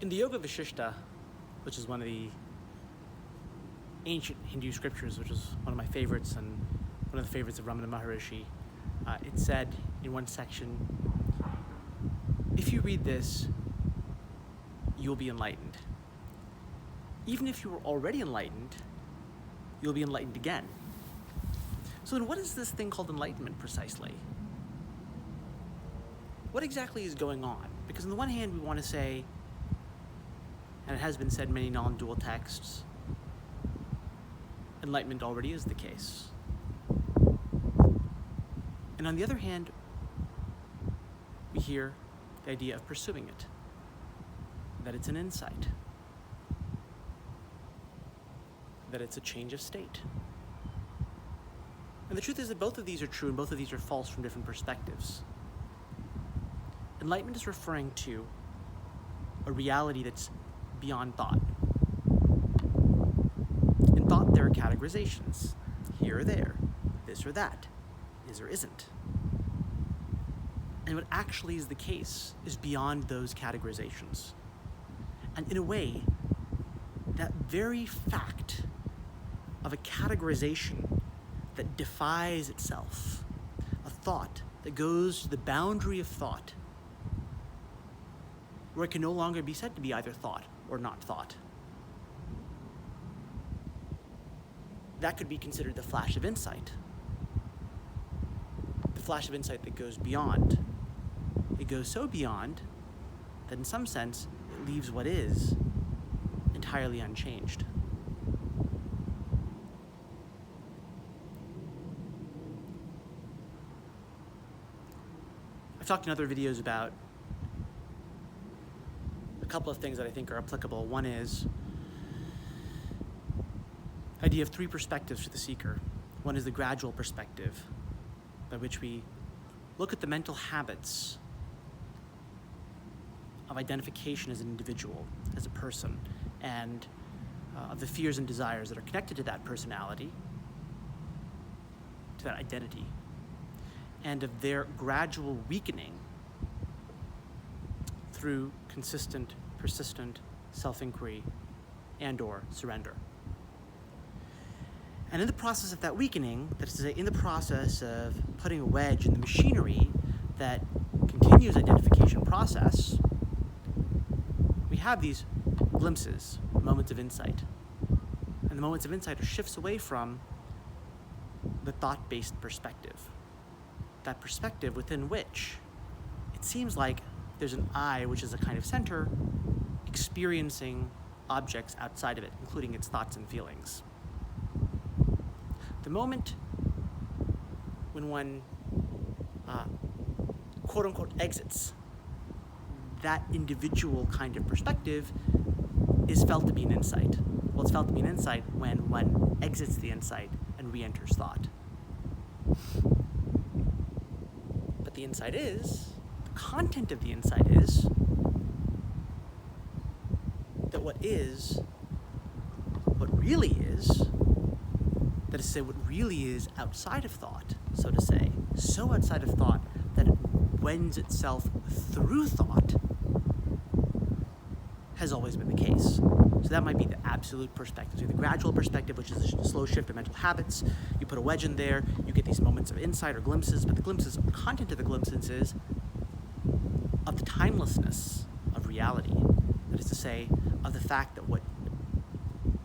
In the Yoga Vishishta, which is one of the ancient Hindu scriptures, which is one of my favorites and one of the favorites of Ramana Maharishi, it said in one section, if you read this, you'll be enlightened. Even if you were already enlightened, you'll be enlightened again. So then what is this thing called enlightenment precisely? What exactly is going on? Because on the one hand, we want to say, and it has been said in many non-dual texts, enlightenment already is the case. And on the other hand, we hear the idea of pursuing it, that it's an insight, that it's a change of state. And the truth is that both of these are true and both of these are false from different perspectives. Enlightenment is referring to a reality that's beyond thought. In thought, there are categorizations, here or there, this or that, is or isn't. And what actually is the case is beyond those categorizations. And in a way, that very fact of a categorization that defies itself, a thought that goes to the boundary of thought, where it can no longer be said to be either thought or not thought. That could be considered the flash of insight. The flash of insight that goes beyond. It goes so beyond that in some sense it leaves what is entirely unchanged. I've talked in other videos about a couple of things that I think are applicable. One is the idea of three perspectives to the seeker. One is the gradual perspective, by which we look at the mental habits of identification as an individual, as a person, and of the fears and desires that are connected to that personality, to that identity, and of their gradual weakening through consistent, persistent self-inquiry and/or surrender. And in the process of that weakening, that is to say, in the process of putting a wedge in the machinery that continues identification process, we have these glimpses, moments of insight. And the moments of insight are shifts away from the thought-based perspective. That perspective within which it seems like there's an I, which is a kind of center, experiencing objects outside of it, including its thoughts and feelings. The moment when one, quote-unquote, exits that individual kind of perspective is felt to be an insight. Well, it's felt to be an insight when one exits the insight and re-enters thought. But the insight is, the content of the insight is, that what really is, that is to say, what really is outside of thought, so to say, so outside of thought that it wends itself through thought, has always been the case. So that might be the absolute perspective. So the gradual perspective, which is a slow shift of mental habits. You put a wedge in there, you get these moments of insight or glimpses, but the glimpses, the content of the glimpses is of the timelessness of reality. That is to say, of the fact that what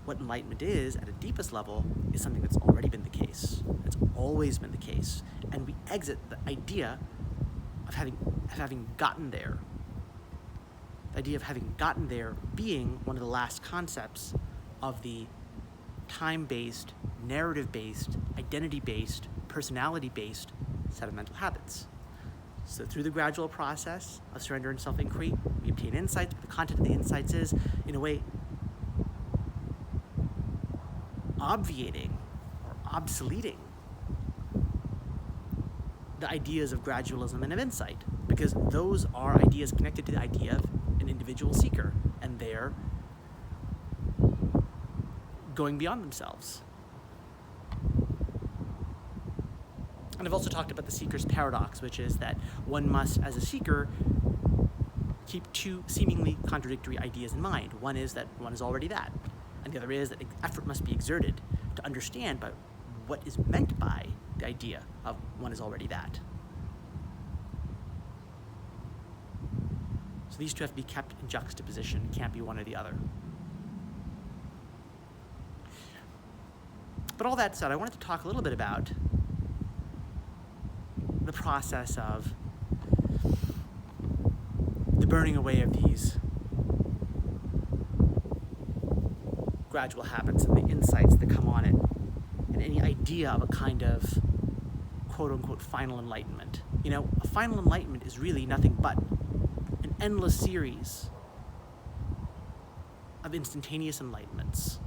enlightenment is, at a deepest level, is something that's already been the case. It's always been the case. And we exit the idea of having gotten there. The idea of having gotten there being one of the last concepts of the time-based, narrative-based, identity-based, personality-based set of mental habits. So through the gradual process of surrender and self-inquiry, we obtain insights, but the content of the insights is, in a way, obviating or obsoleting the ideas of gradualism and of insight, because those are ideas connected to the idea of an individual seeker, and they're going beyond themselves. And I've also talked about the seeker's paradox, which is that one must, as a seeker, keep two seemingly contradictory ideas in mind. One is that one is already that, and the other is that effort must be exerted to understand what is meant by the idea of one is already that. So these two have to be kept in juxtaposition, can't be one or the other. But all that said, I wanted to talk a little bit about the process of the burning away of these gradual habits and the insights that come on it, and any idea of a kind of quote-unquote final enlightenment. You know, a final enlightenment is really nothing but an endless series of instantaneous enlightenments.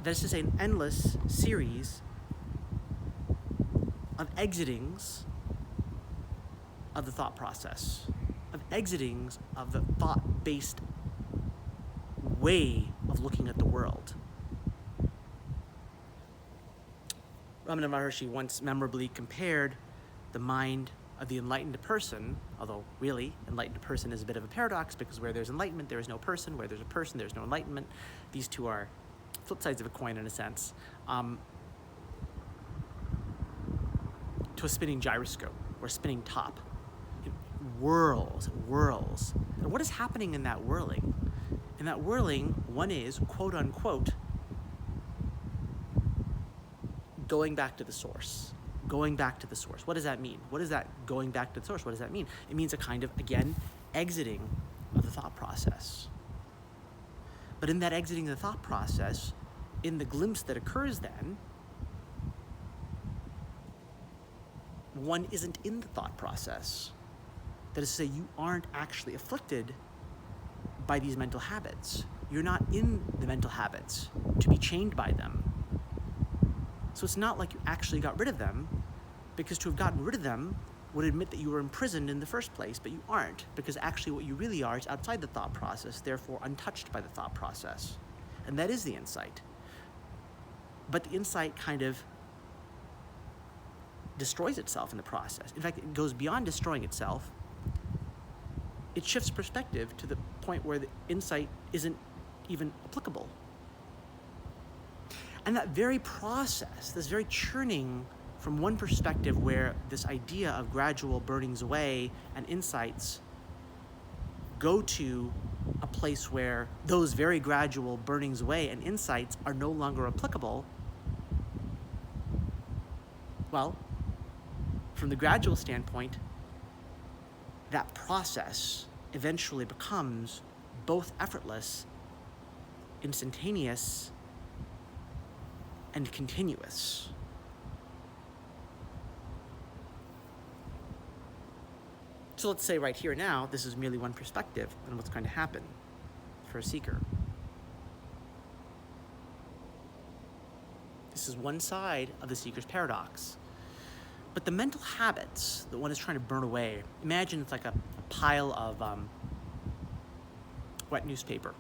That is to say, an endless series of exitings of the thought process, of exitings of the thought-based way of looking at the world. Ramana Maharshi once memorably compared the mind of the enlightened person, although really, enlightened person is a bit of a paradox, because where there's enlightenment, there is no person. Where there's a person, there's no enlightenment. These two are flip sides of a coin in a sense, to a spinning gyroscope or a spinning top. It whirls, it whirls. And what is happening in that whirling? In that whirling, one is, quote unquote, going back to the source. Going back to the source. What does that mean? What is that going back to the source? What does that mean? It means a kind of, again, exiting of the thought process. But in that exiting of the thought process, in the glimpse that occurs then, one isn't in the thought process. That is to say, you aren't actually afflicted by these mental habits. You're not in the mental habits to be chained by them. So it's not like you actually got rid of them, because to have gotten rid of them would admit that you were imprisoned in the first place, but you aren't, because actually what you really are is outside the thought process, therefore untouched by the thought process. And that is the insight. But the insight kind of destroys itself in the process. In fact, it goes beyond destroying itself. It shifts perspective to the point where the insight isn't even applicable. And that very process, this very churning from one perspective where this idea of gradual burnings away and insights go to a place where those very gradual burnings away and insights are no longer applicable, well, from the gradual standpoint, that process eventually becomes both effortless, instantaneous, and continuous. So let's say right here now, this is merely one perspective on what's going to happen for a seeker. This is one side of the seeker's paradox. But the mental habits that one is trying to burn away, imagine it's like a pile of wet newspaper.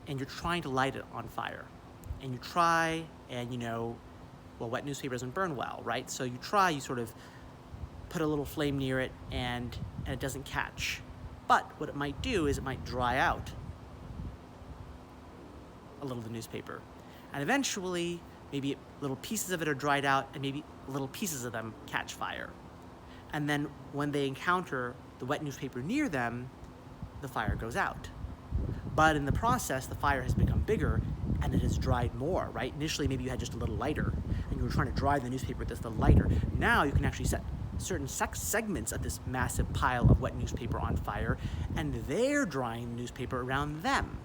And you're trying to light it on fire. And you try, and wet newspaper doesn't burn well, right? So you try, you sort of put a little flame near it, and it doesn't catch. But what it might do is it might dry out a little of the newspaper. And eventually, maybe little pieces of it are dried out, and maybe little pieces of them catch fire. And then when they encounter the wet newspaper near them, the fire goes out. But in the process, the fire has become bigger, and it has dried more, right? Initially, maybe you had just a little lighter, and you were trying to dry the newspaper with this little lighter. Now you can actually set certain segments of this massive pile of wet newspaper on fire, and they're drying the newspaper around them.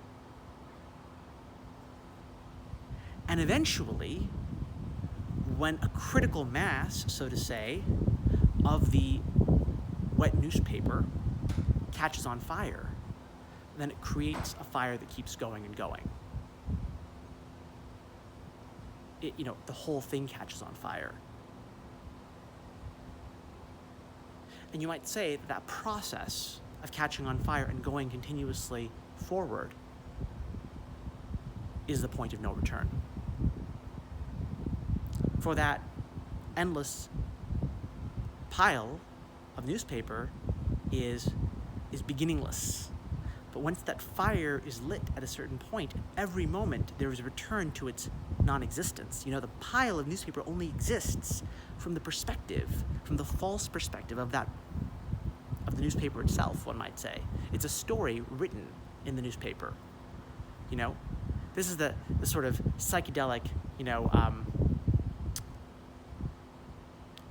And eventually, when a critical mass, so to say, of the wet newspaper catches on fire, then it creates a fire that keeps going and going. The whole thing catches on fire. And you might say that process of catching on fire and going continuously forward is the point of no return. For that endless pile of newspaper, is beginningless. But once that fire is lit at a certain point, every moment there is a return to its non-existence. The pile of newspaper only exists from the perspective, from the false perspective of the newspaper itself, one might say. It's a story written in the newspaper. This is the sort of psychedelic,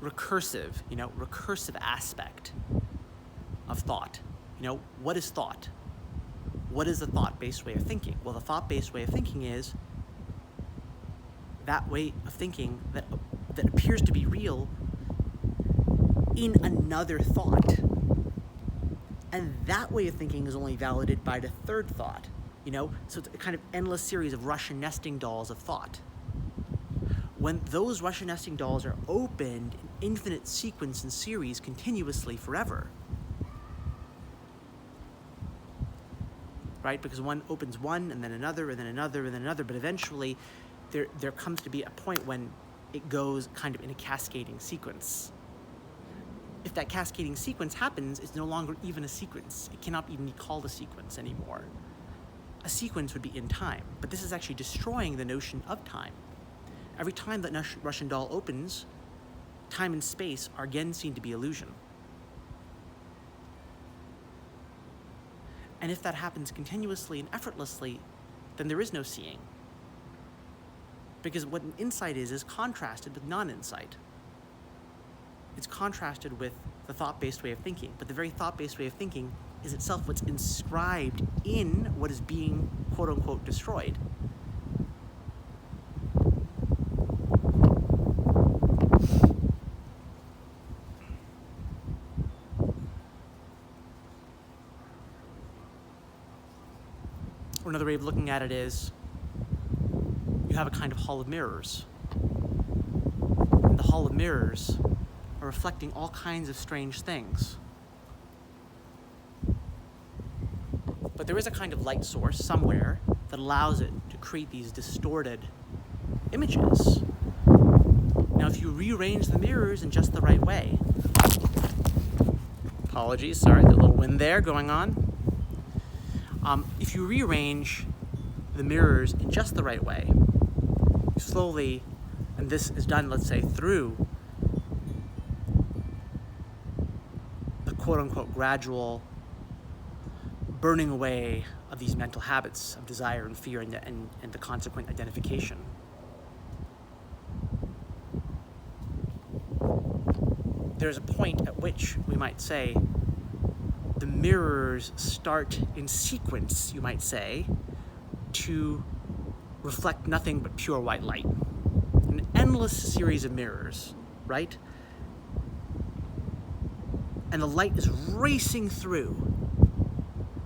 recursive aspect of thought. What is thought? What is the thought-based way of thinking? Well, the thought-based way of thinking is that way of thinking that appears to be real in another thought. And that way of thinking is only validated by the third thought. So it's a kind of endless series of Russian nesting dolls of thought. When those Russian nesting dolls are opened in infinite sequence and series continuously forever, right? Because one opens one, and then another, and then another, and then another, but eventually there comes to be a point when it goes kind of in a cascading sequence. If that cascading sequence happens, it's no longer even a sequence. It cannot even be called a sequence anymore. A sequence would be in time, but this is actually destroying the notion of time. Every time that Russian doll opens, time and space are again seen to be illusion. And if that happens continuously and effortlessly, then there is no seeing. Because what an insight is contrasted with non-insight. It's contrasted with the thought-based way of thinking, but the very thought-based way of thinking is itself what's inscribed in what is being, quote-unquote, destroyed. Or another way of looking at it is, you have a kind of hall of mirrors. And the hall of mirrors are reflecting all kinds of strange things. But there is a kind of light source somewhere that allows it to create these distorted images. Now, if you rearrange the mirrors in just the right way, apologies, sorry, there's a little wind there going on. If you rearrange the mirrors in just the right way, slowly, and this is done, let's say, through the quote-unquote gradual burning away of these mental habits of desire and fear and the consequent identification. There's a point at which we might say the mirrors start in sequence, you might say, to reflect nothing but pure white light. An endless series of mirrors, right? And the light is racing through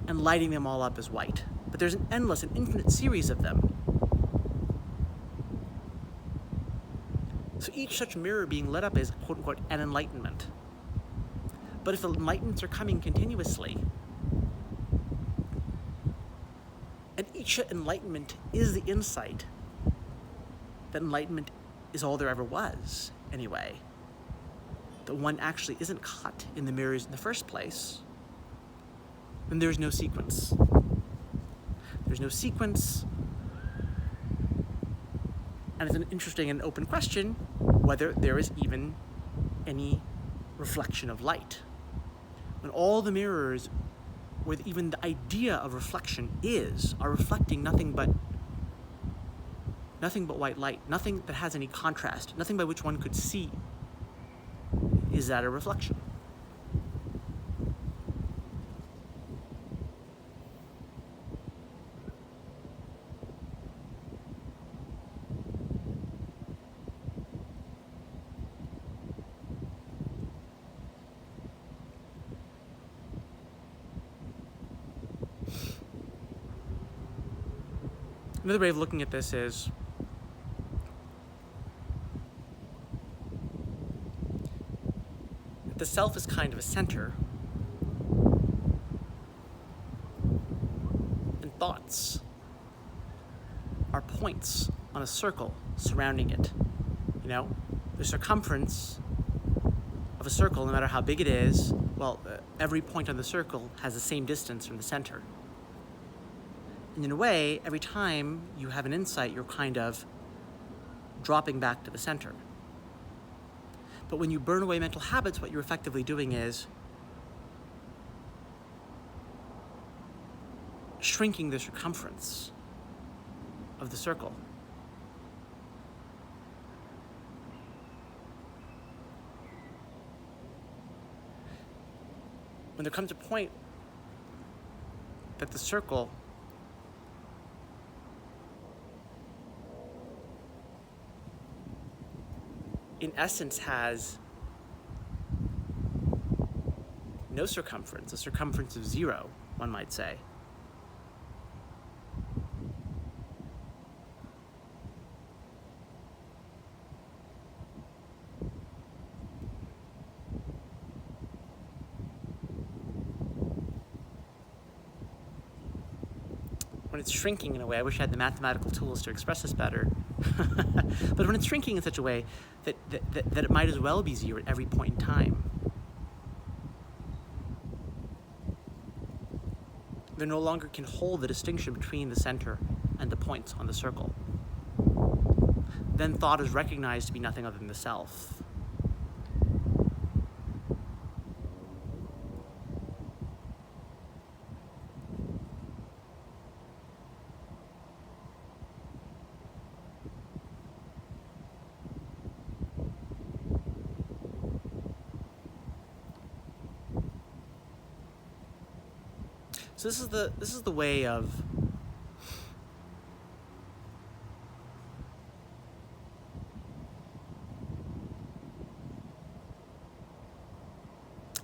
and lighting them all up as white. But there's an endless and infinite series of them. So each such mirror being lit up is, quote-unquote, an enlightenment. But if the enlightenments are coming continuously, and each enlightenment is the insight, that enlightenment is all there ever was, anyway, that one actually isn't caught in the mirrors in the first place, then there's no sequence. There's no sequence, and it's an interesting and open question whether there is even any reflection of light. When all the mirrors, where even the idea of reflection are reflecting nothing but white light, nothing that has any contrast, nothing by which one could see, is that a reflection? Another way of looking at this is the self is kind of a center, and thoughts are points on a circle surrounding it. The circumference of a circle, no matter how big it is, well, every point on the circle has the same distance from the center. And in a way, every time you have an insight, you're kind of dropping back to the center. But when you burn away mental habits, what you're effectively doing is shrinking the circumference of the circle. When there comes a point that the circle in essence has no circumference, a circumference of 0, one might say. When it's shrinking in a way, I wish I had the mathematical tools to express this better, but when it's shrinking in such a way that it might as well be 0 at every point in time, they no longer can hold the distinction between the center and the points on the circle. Then thought is recognized to be nothing other than the self. So this is the way of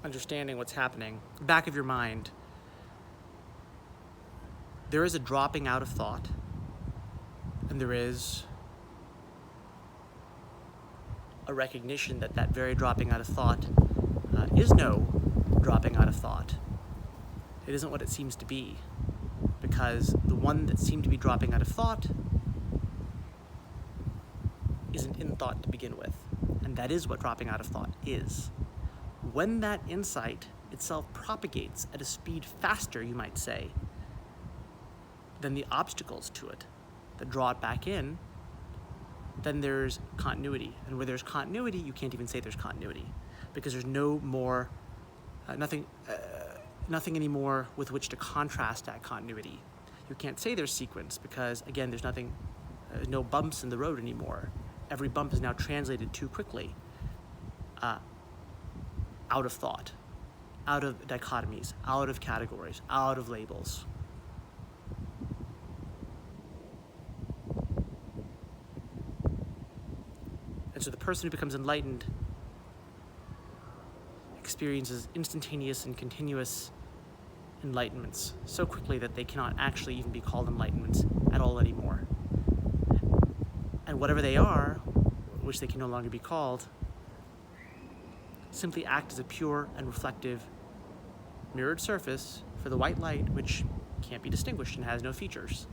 understanding what's happening. Back of your mind, there is a dropping out of thought, and there is a recognition that that very dropping out of thought is no dropping out of thought. It isn't what it seems to be, because the one that seemed to be dropping out of thought isn't in thought to begin with, and that is what dropping out of thought is. When that insight itself propagates at a speed faster, you might say, than the obstacles to it that draw it back in, then there's continuity. And where there's continuity, you can't even say there's continuity, because there's no more, nothing anymore with which to contrast that continuity. You can't say there's sequence because, again, there's no bumps in the road anymore. Every bump is now translated too quickly out of thought, out of dichotomies, out of categories, out of labels. And so the person who becomes enlightened experiences instantaneous and continuous enlightenments so quickly that they cannot actually even be called enlightenments at all anymore. And whatever they are, which they can no longer be called, simply act as a pure and reflective mirrored surface for the white light, which can't be distinguished and has no features,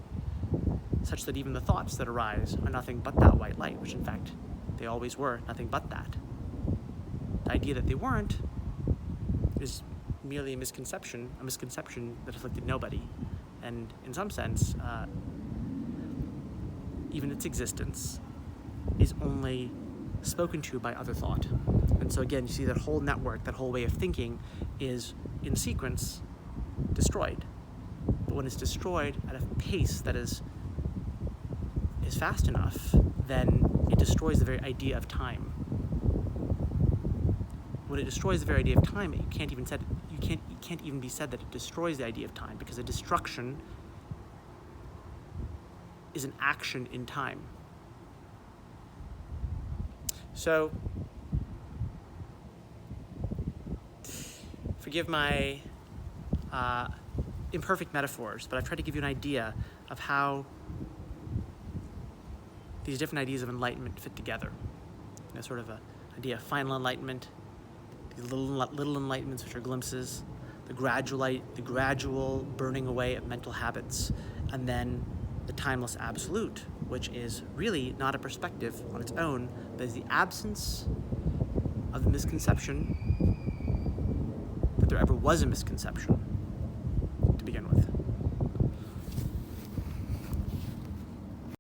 such that even the thoughts that arise are nothing but that white light, which in fact they always were nothing but that. The idea that they weren't is merely a misconception that afflicted nobody. And in some sense, even its existence is only spoken to by other thought. And so again, you see that whole network, that whole way of thinking is, in sequence, destroyed. But when it's destroyed at a pace that is fast enough, then it destroys the very idea of time. When it destroys the very idea of time, it can't even be said that it destroys the idea of time, because a destruction is an action in time. So, forgive my imperfect metaphors, but I've tried to give you an idea of how these different ideas of enlightenment fit together. Sort of an idea of final enlightenment, these little enlightenments, which are glimpses, the gradual burning away of mental habits, and then the timeless absolute, which is really not a perspective on its own, but is the absence of the misconception that there ever was a misconception.